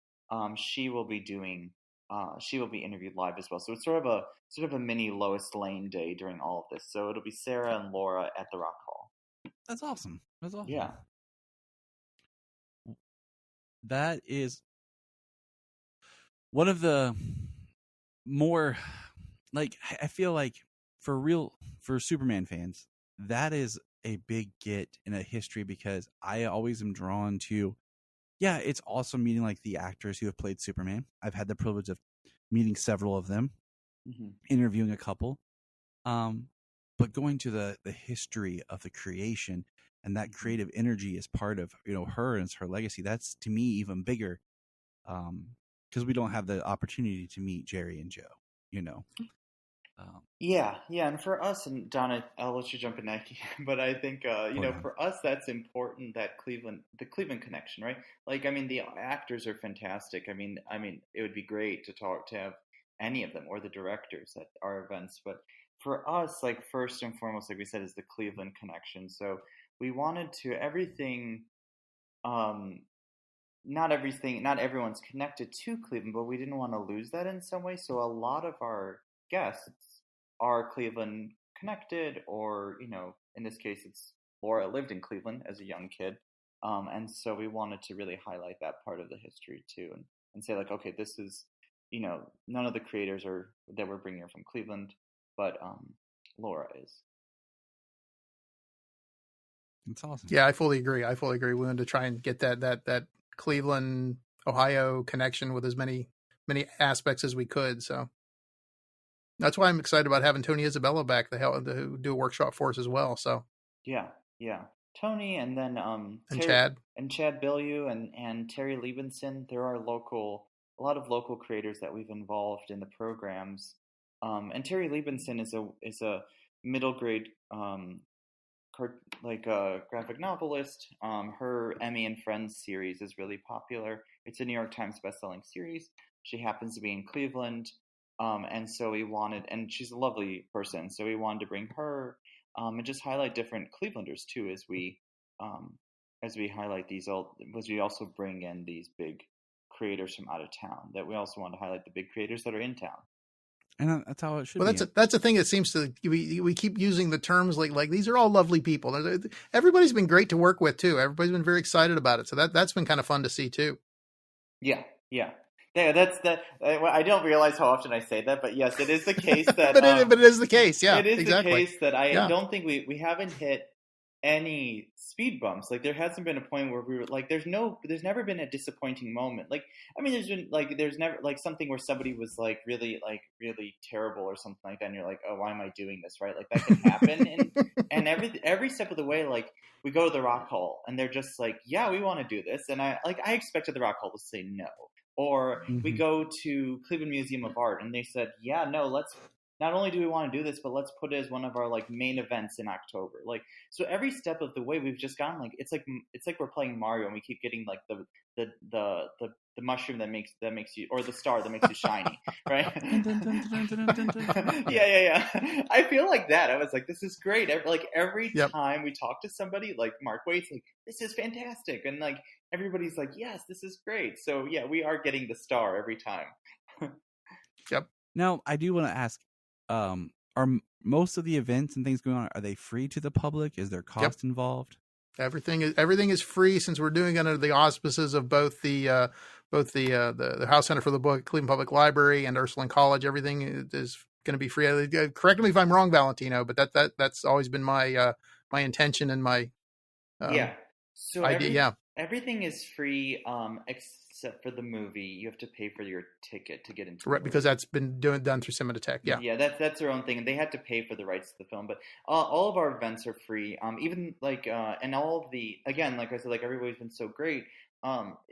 she will be interviewed live as well. So it's sort of a mini Lois Lane day during all of this. So it'll be Sarah and Laura at the Rock Hall. That's awesome. Yeah. That is one of the more, like, I feel like for Superman fans, that is a big get in a history, because I always am drawn to, it's awesome meeting like the actors who have played Superman. I've had the privilege of meeting several of them, interviewing a couple, but going to the history of the creation and that creative energy is part of her and her legacy. That's to me even bigger, because we don't have the opportunity to meet Jerry and Joe. And for us, and Donna, I'll let you jump in next, but I think for us that's important, that the Cleveland connection, right? Like, I mean, the actors are fantastic. I mean, it would be great to have any of them, or the directors at our events, but for us, like, first and foremost, like we said, is the Cleveland connection. So we wanted to not everyone's connected to Cleveland, but we didn't want to lose that in some way. So a lot of our guests are Cleveland connected, or, in this case, it's Laura lived in Cleveland as a young kid. And so we wanted to really highlight that part of the history too, and say, like, okay, this is, none of the creators that we're bringing are from Cleveland, but Laura is. That's awesome. Yeah, I fully agree. We wanted to try and get that Cleveland, Ohio connection with as many aspects as we could. So that's why I'm excited about having Tony Isabella back to do a workshop for us as well. So yeah, Tony, and then Chad Bilyeu and Terry Liebenson. There are a lot of local creators that we've involved in the programs. And Terry Liebenson is a middle grade graphic novelist. Her Emmy and Friends series is really popular. It's a New York Times bestselling series. She happens to be in Cleveland, and so and she's a lovely person. So we wanted to bring her and just highlight different Clevelanders too, as we highlight these. As we also bring in these big creators from out of town, that we also want to highlight the big creators that are in town. And that's how it should be. Well, that's a thing that seems to we keep using the terms like these are all lovely people. Everybody's been great to work with too. Everybody's been very excited about it. So that's been kind of fun to see too. Yeah. That's that. I don't realize how often I say that, but yes, it is the case that. but it is the case. Yeah, it is exactly. the case that I don't think we haven't hit any speed bumps. Like, there hasn't been a point where we were like, there's never been a disappointing moment. Like, I mean, there's never like something where somebody was like really terrible or something like that, and you're like, oh, why am I doing this, right? Like, that can happen. and every step of the way, like, we go to the Rock Hall and they're just like, yeah, we want to do this, and I expected the Rock Hall to say no. Or we go to Cleveland Museum of Art and they said, yeah, no, let's not only do we want to do this, but let's put it as one of our like main events in October. Like, so every step of the way we've just gone like it's like we're playing Mario and we keep getting like the mushroom that makes you, or the star that makes you shiny, right? Yeah. I feel like that. I was like, this is great. Every time we talk to somebody, like Mark Waite's like, this is fantastic, and like everybody's like, yes, this is great. So yeah, we are getting the star every time. Yep. Now, I do want to ask, are most of the events and things going on, are they free to the public? Is there cost involved? Everything is free, since we're doing it under the auspices of both the House Center for the Book, Cleveland Public Library, and Ursuline College. Everything is going to be free. Correct me if I'm wrong, Valentino, but that's always been my intention and my So idea. Everything is free, except for the movie. You have to pay for your ticket to get into. Right, because that's been done through Cinematech. Yeah, that's their own thing, and they had to pay for the rights to the film. But all of our events are free. Even like and all of the, again, like I said, like everybody's been so great.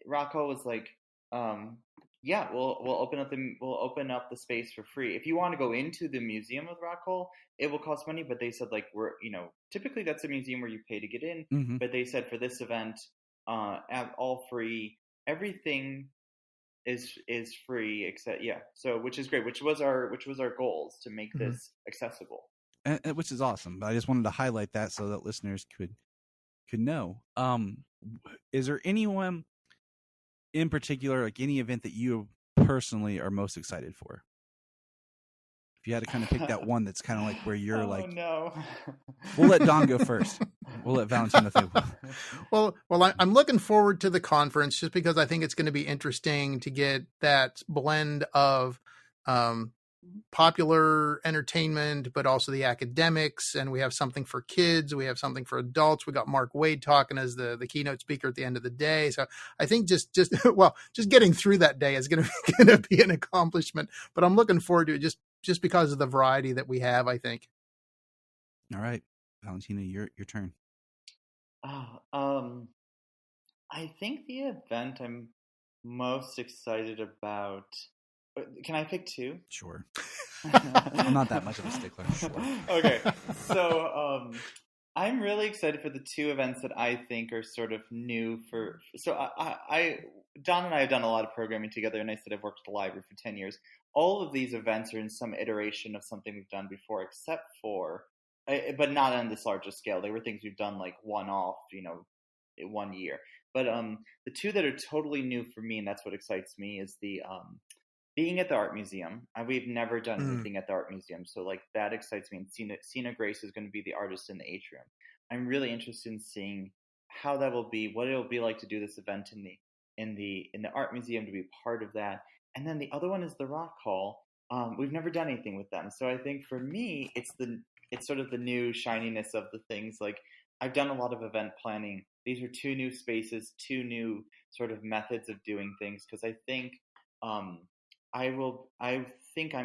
Rocco was like, we'll open up the space for free. If you want to go into the museum of Rock Hall, it will cost money. But they said like typically that's a museum where you pay to get in. Mm-hmm. But they said for this event, all free. Everything is free except so which is great, which was our goals, to make this accessible, and which is awesome. But I just wanted to highlight that so that listeners could know. Is there anyone in particular, like any event that you personally are most excited for? If you had to kind of pick that one that's kind of like where you're no. We'll let Don go first. We'll let Valentino think. Well, I'm looking forward to the conference, just because I think it's going to be interesting to get that blend of popular entertainment, but also the academics. And we have something for kids. We have something for adults. We got Mark Wade talking as the keynote speaker at the end of the day. So I think just getting through that day is going to be an accomplishment. But I'm looking forward to it just because of the variety that we have, I think. All right, Valentino, your turn. I think the event I'm most excited about. Can I pick two? Sure. I'm not that much of a stickler. Sure. Okay, so I'm really excited for the two events that I think are sort of new for. So Don and I have done a lot of programming together, and I said I've worked at the library for 10 years. All of these events are in some iteration of something we've done before, except for, but not on this larger scale. They were things we've done like one-off, 1 year. But the two that are totally new for me, and that's what excites me, is the being at the art museum. We've never done anything at the art museum, so like that excites me. And Sina Grace is going to be the artist in the atrium. I'm really interested in seeing how that will be, what it'll be like to do this event in the art museum, to be part of that. And then the other one is the Rock Hall. We've never done anything with them, so I think for me, it's sort of the new shininess of the things. Like, I've done a lot of event planning. These are two new spaces, two new sort of methods of doing things. Because I think I'm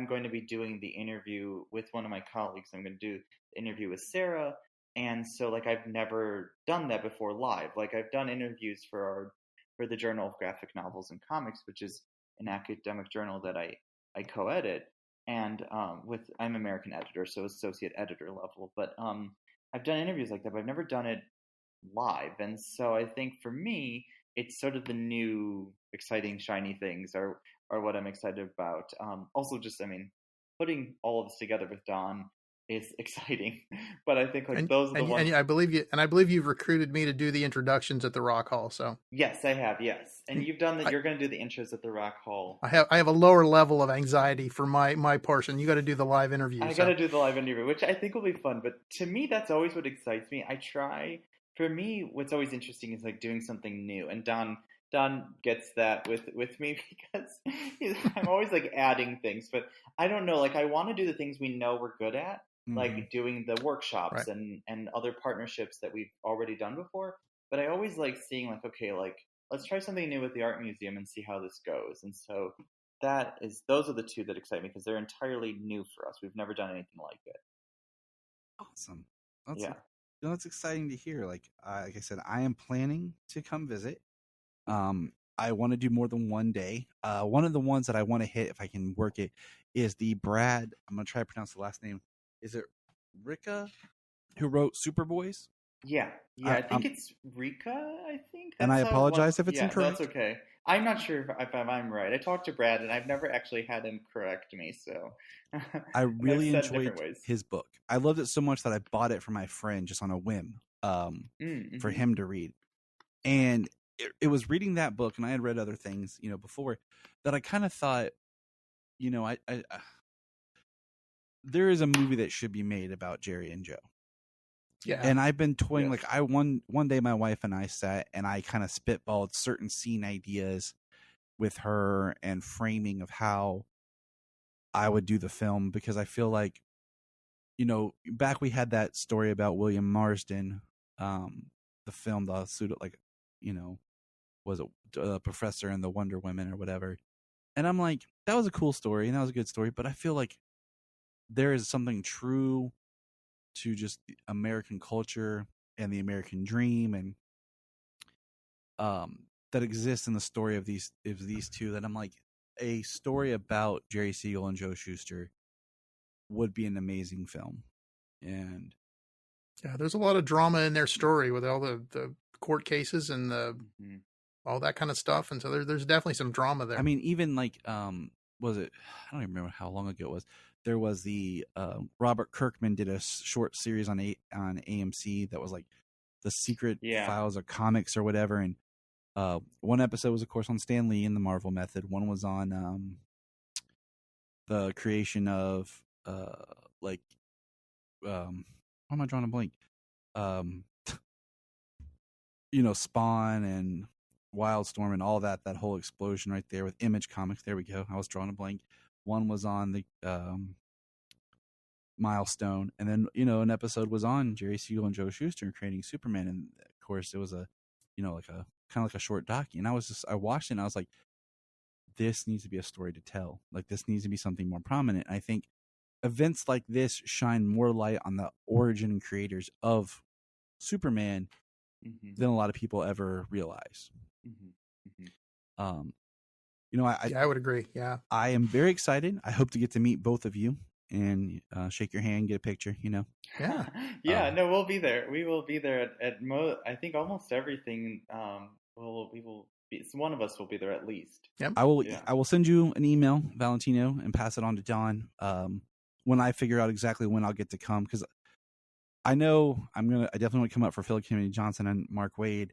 going to be doing the interview with one of my colleagues. I'm going to do the interview with Sarah, and so like I've never done that before live. Like, I've done interviews for the Journal of Graphic Novels and Comics, which is an academic journal that I co-edit, and I'm American editor, so associate editor level. But I've done interviews like that, but I've never done it live. And so I think for me, it's sort of the new, exciting, shiny things are what I'm excited about. Also, just putting all of this together with Don is exciting. But I think those are the ones. And I believe you've recruited me to do the introductions at the Rock Hall. So yes, I have. Yes, and you've done that. You're going to do the intros at the Rock Hall. I have a lower level of anxiety for my portion. You got to do the live interview. I got to do the live interview, which I think will be fun. But to me, that's always what excites me. For me, what's always interesting is like doing something new. And Don gets that with me, because I'm always like adding things. But I don't know. Like, I want to do the things we know we're good at. Like doing the workshops and other partnerships that we've already done before. But I always like seeing like, okay, like let's try something new with the art museum and see how this goes. And so those are the two that excite me, because they're entirely new for us. We've never done anything like it. Awesome. That's exciting to hear. Like I said, I am planning to come visit. I want to do more than one day. One of the ones that I want to hit, if I can work it, is the Brad. I'm gonna try to pronounce the last name. Is it Ricka, who wrote Superboys? Yeah, I think it's Rika. I think. And I apologize if it's incorrect. That's okay. I'm not sure if I'm right. I talked to Brad, and I've never actually had him correct me. So I really I've said enjoyed his book. I loved it so much that I bought it for my friend just on a whim, for him to read. And it was reading that book, and I had read other things, before, that I kind of thought, I there is a movie that should be made about Jerry and Joe. Yeah. And I've been toying, like, one day my wife and I sat and I kind of spitballed certain scene ideas with her and framing of how I would do the film, because I feel like, back we had that story about William Marsden, the film, the pseudo, like, was it Professor and the Wonder Women or whatever. And I'm like, that was a cool story and that was a good story, but I feel like there is something true to just the American culture and the American dream, and that exists in the story of these two, that I'm like, a story about Jerry Siegel and Joe Shuster would be an amazing film. And yeah, there's a lot of drama in their story with all the court cases and all that kind of stuff, and so there's definitely some drama there. I mean, even like was it, I don't even remember how long ago it was. There was the Robert Kirkman did a short series on AMC that was like the Secret Files of Comics or whatever, and one episode was, of course, on Stan Lee and the Marvel Method. One was on the creation of why am I drawing a blank? Spawn and Wildstorm and all that whole explosion right there with Image Comics. There we go. I was drawing a blank. One was on the Milestone, and then an episode was on Jerry Siegel and Joe Shuster creating Superman, and of course it was a like a kind of like a short docu. And I watched it and I was like, this needs to be a story to tell. Like, this needs to be something more prominent. And I think events like this shine more light on the origin and creators of Superman than a lot of people ever realize. I would agree. Yeah, I am very excited. I hope to get to meet both of you and shake your hand, get a picture. Yeah. No, we'll be there. We will be there at I think almost everything. We will be. One of us will be there at least. Yep. I will send you an email, Valentino, and pass it on to Don when I figure out exactly when I'll get to come, because I know I definitely want to come up for Phil Kennedy Johnson and Mark Waid,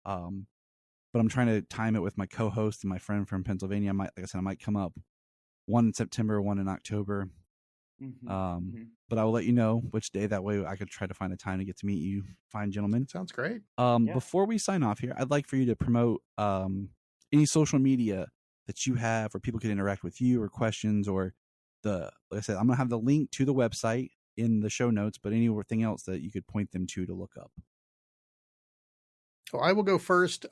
but I'm trying to time it with my co-host and my friend from Pennsylvania. I might come up, one in September, one in October. But I will let you know which day. That way I could try to find a time to get to meet you fine gentlemen. Sounds great. Before we sign off here, I'd like for you to promote any social media that you have where people can interact with you, or questions, or like I said, I'm going to have the link to the website in the show notes, but anything else that you could point them to look up. Well, I will go first.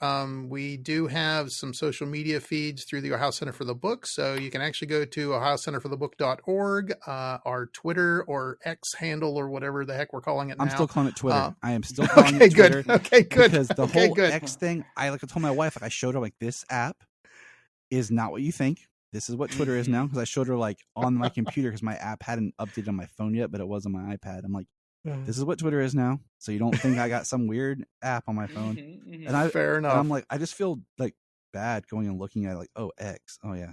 We do have some social media feeds through the Ohio Center for the Book, so you can actually go to ohiocenterforthebook.org, our Twitter or X handle, or whatever the heck we're calling it now. I'm still calling it Twitter. I am still calling it Twitter. Okay, good. Because the whole X thing, I told my wife, I showed her, this app is not what you think. This is what Twitter is now, because I showed her on my computer, because my app hadn't updated on my phone yet, but it was on my iPad. I'm like, this is what Twitter is now, so you don't think I got some weird app on my phone. And fair enough. And I'm like, I just feel bad going and looking at X. Oh yeah,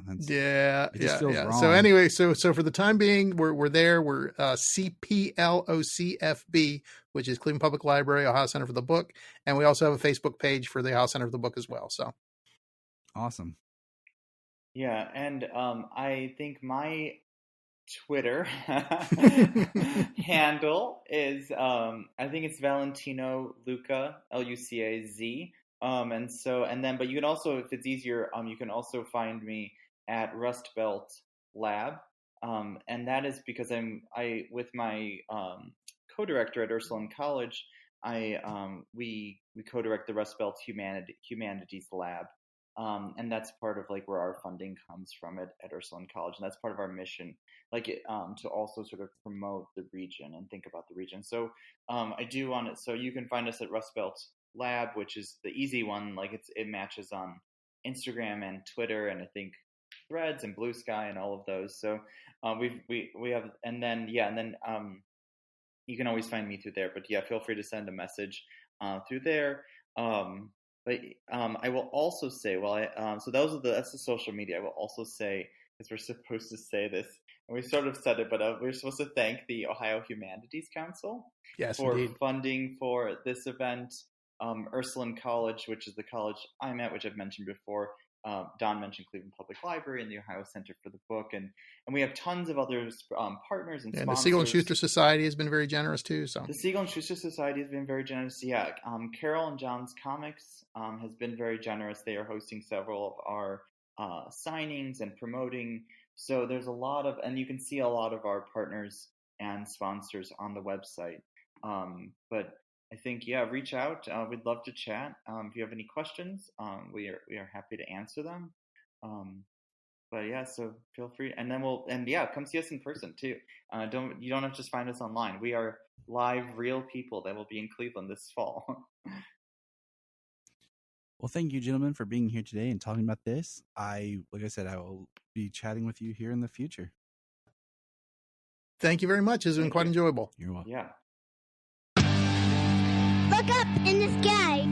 it just feels wrong. So anyway, so for the time being, we're there. We're CPLOCFB, which is Cleveland Public Library, Ohio Center for the Book, and we also have a Facebook page for the Ohio Center for the Book as well. So awesome. Yeah, and I think my Twitter handle is I think it's Valentino Luca, Lucaz. But you can also, if it's easier, you can also find me at Rust Belt Lab, and that is because I with my co-director at Ursuline College, we co-direct the Rust Belt Humanities Lab. And that's part of where our funding comes from at Ursuline College, and that's part of our mission, to also sort of promote the region and think about the region. So I do want it. So you can find us at Rust Belt Lab, which is the easy one. It matches on Instagram and Twitter, and I think Threads and Blue Sky and all of those. So we have, and then you can always find me through there. But yeah, feel free to send a message through there. But I will also say, so that's the social media. I will also say, because we're supposed to say this, and we sort of said it, but we're supposed to thank the Ohio Humanities Council for indeed. funding for this event. Ursuline College, which is the college I'm at, which I've mentioned before. Don mentioned Cleveland Public Library and the Ohio Center for the Book, and we have tons of other partners and sponsors. The Siegel and Schuster Society has been very generous too. So the Siegel and Schuster Society has been very generous. Yeah, Carol and John's Comics has been very generous. They are hosting several of our signings and promoting. So there's a lot of, and you can see a lot of our partners and sponsors on the website. But I think, reach out. We'd love to chat. If you have any questions, we are happy to answer them. But yeah, so feel free, and then come see us in person too. You don't have to just find us online. We are live, real people that will be in Cleveland this fall. Well, thank you, gentlemen, for being here today and talking about this. Like I said, I will be chatting with you here in the future. Thank you very much. It's been quite enjoyable. You're welcome. Yeah. Look up in the sky.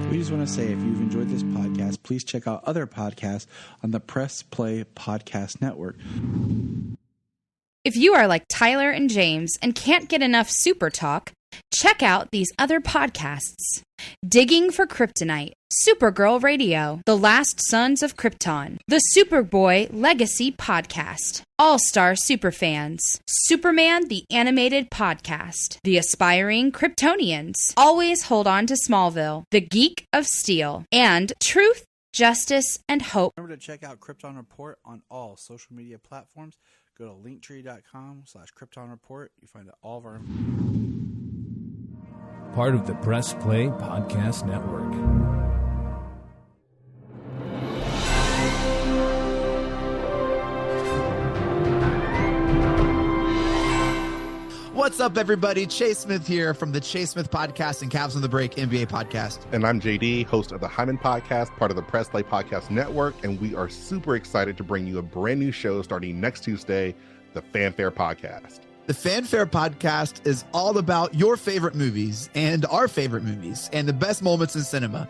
We just want to say, if you've enjoyed this podcast, please check out other podcasts on the Press Play Podcast Network. If you are like Tyler and James and can't get enough super talk, check out these other podcasts. Digging for Kryptonite, Supergirl Radio, The Last Sons of Krypton, the Superboy Legacy Podcast, All-Star Superfans, Superman the Animated Podcast, The Aspiring Kryptonians, Always Hold On to Smallville, The Geek of Steel, and Truth, Justice, and Hope. Remember to check out Krypton Report on all social media platforms. Go to linktree.com/Krypton Report. You find all of our... Part of the Press Play Podcast Network. What's up, everybody? Chase Smith here from the Chase Smith Podcast and Cavs on the Break NBA Podcast. And I'm JD, host of the Hyman Podcast, part of the Press Play Podcast Network, and we are super excited to bring you a brand new show starting next Tuesday, the Fanfare Podcast. The Fanfare Podcast is all about your favorite movies and our favorite movies and the best moments in cinema.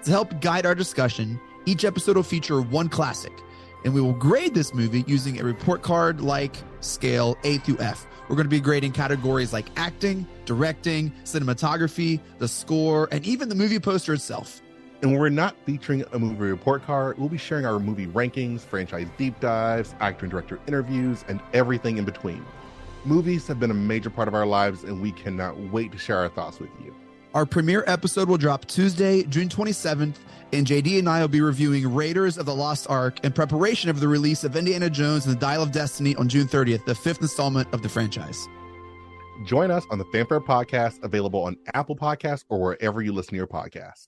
To help guide our discussion, each episode will feature one classic, and we will grade this movie using a report card-like scale A through F. We're going to be grading categories like acting, directing, cinematography, the score, and even the movie poster itself. And when we're not featuring a movie report card, we'll be sharing our movie rankings, franchise deep dives, actor and director interviews, and everything in between. Movies have been a major part of our lives, and we cannot wait to share our thoughts with you. Our premiere episode will drop Tuesday, June 27th, and JD and I will be reviewing Raiders of the Lost Ark in preparation of the release of Indiana Jones and the Dial of Destiny on June 30th, the 5th installment of the franchise. Join us on the Fanfare Podcast, available on Apple Podcasts or wherever you listen to your podcast.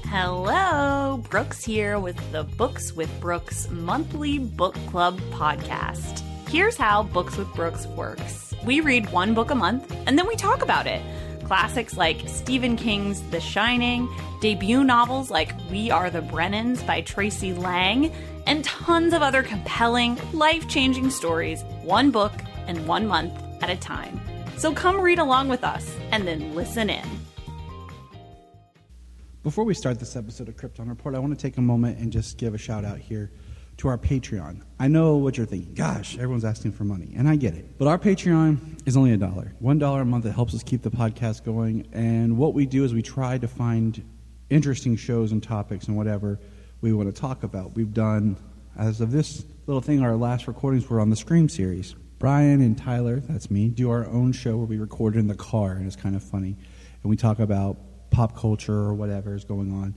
Hello, Brooks here with the Books with Brooks monthly book club podcast. Here's how Books with Brooks works. We read one book a month, and then we talk about it. Classics like Stephen King's The Shining, debut novels like We Are the Brennans by Tracy Lang, and tons of other compelling, life-changing stories, one book and 1 month at a time. So come read along with us, and then listen in. Before we start this episode of Krypton Report, I want to take a moment and just give a shout out here to our Patreon. I know what you're thinking. Gosh, everyone's asking for money, and I get it. But our Patreon is only $1. $1 a month that helps us keep the podcast going. And what we do is we try to find interesting shows and topics and whatever we want to talk about. We've done, as of this little thing, our last recordings were on the Scream series. Brian and Tyler, that's me, do our own show where we record in the car, and it's kind of funny. And we talk about pop culture or whatever is going on.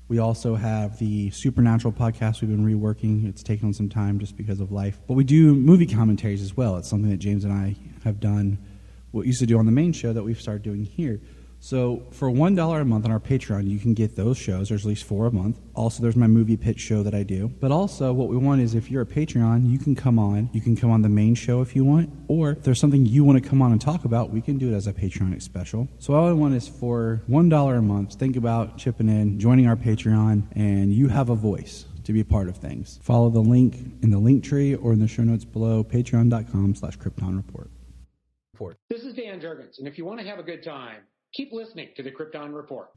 We also have the Supernatural podcast we've been reworking. It's taken some time just because of life. But we do movie commentaries as well. It's something that James and I have done, what we used to do on the main show that we've started doing here. So for $1 a month on our Patreon, you can get those shows. There's at least 4 a month. Also, there's my movie pitch show that I do. But also, what we want is if you're a Patreon, you can come on. You can come on the main show if you want. Or if there's something you want to come on and talk about, we can do it as a Patreon special. So all I want is for $1 a month, think about chipping in, joining our Patreon, and you have a voice to be a part of things. Follow the link in the link tree or in the show notes below, patreon.com/Krypton Report. This is Dan Jurgens, and if you want to have a good time, keep listening to the Krypton Report.